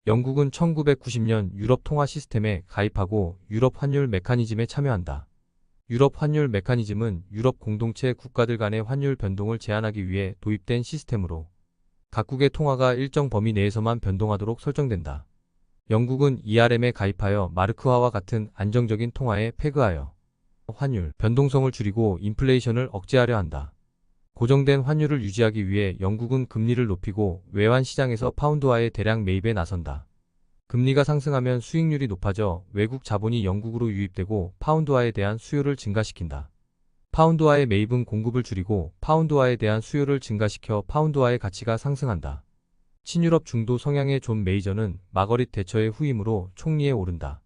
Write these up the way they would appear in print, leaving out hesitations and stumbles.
영국은 1990년 유럽 통화 시스템에 가입하고 유럽 환율 메커니즘에 참여한다. 유럽 환율 메커니즘은 유럽 공동체 국가들 간의 환율 변동을 제한하기 위해 도입된 시스템으로 각국의 통화가 일정 범위 내에서만 변동하도록 설정된다. 영국은 ERM에 가입하여 마르크화와 같은 안정적인 통화에 페그하여 환율 변동성을 줄이고 인플레이션을 억제하려 한다. 고정된 환율을 유지하기 위해 영국은 금리를 높이고 외환 시장에서 파운드화의 대량 매입에 나선다. 금리가 상승하면 수익률이 높아져 외국 자본이 영국으로 유입되고 파운드화에 대한 수요를 증가시킨다. 파운드화의 매입은 공급을 줄이고 파운드화에 대한 수요를 증가시켜 파운드화의 가치가 상승한다. 친유럽 중도 성향의 존 메이저는 마거릿 대처의 후임으로 총리에 오른다.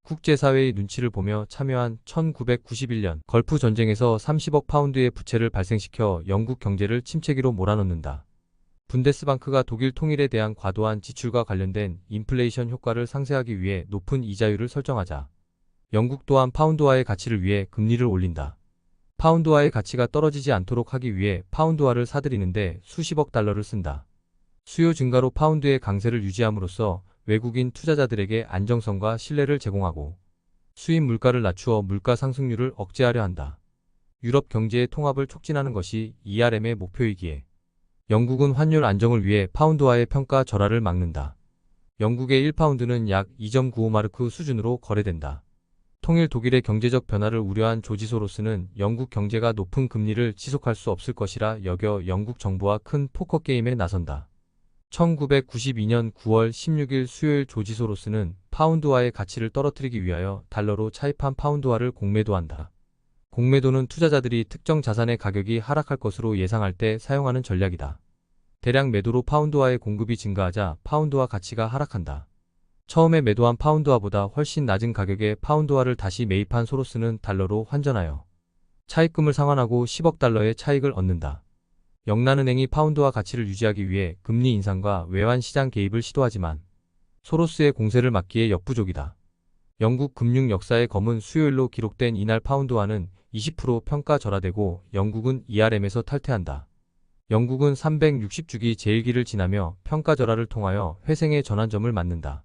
국제사회의 눈치를 보며 참여한 1991년 걸프 전쟁에서 30억 파운드의 부채를 발생시켜 영국 경제를 침체기로 몰아넣는다. 분데스방크가 독일 통일에 대한 과도한 지출과 관련된 인플레이션 효과를 상쇄하기 위해 높은 이자율을 설정하자 영국 또한 파운드화의 가치를 위해 금리를 올린다. 파운드화의 가치가 떨어지지 않도록 하기 위해 파운드화를 사들이는데 수십억 달러를 쓴다. 수요 증가로 파운드의 강세를 유지함으로써 외국인 투자자들에게 안정성과 신뢰를 제공하고 수입 물가를 낮추어 물가 상승률을 억제하려 한다. 유럽 경제의 통합을 촉진하는 것이 ERM의 목표이기에 영국은 환율 안정을 위해 파운드화의 평가 절하를 막는다. 영국의 1파운드는 약 2.95마르크 수준으로 거래된다. 통일 독일의 경제적 변화를 우려한 조지 소로스는 영국 경제가 높은 금리를 지속할 수 없을 것이라 여겨 영국 정부와 큰 포커 게임에 나선다. 1992년 9월 16일 수요일 조지 소로스는 파운드화의 가치를 떨어뜨리기 위하여 달러로 차입한 파운드화를 공매도한다. 공매도는 투자자들이 특정 자산의 가격이 하락할 것으로 예상할 때 사용하는 전략이다. 대량 매도로 파운드화의 공급이 증가하자 파운드화 가치가 하락한다. 처음에 매도한 파운드화보다 훨씬 낮은 가격에 파운드화를 다시 매입한 소로스는 달러로 환전하여 차입금을 상환하고 10억 달러의 차익을 얻는다. 영란은행이 파운드화 가치를 유지하기 위해 금리 인상과 외환 시장 개입을 시도하지만 소로스의 공세를 막기에 역부족이다. 영국 금융 역사의 검은 수요일로 기록된 이날 파운드화는 20% 평가 절하되고 영국은 ERM에서 탈퇴한다. 영국은 360주기 제1기를 지나며 평가 절하를 통하여 회생의 전환점을 맞는다.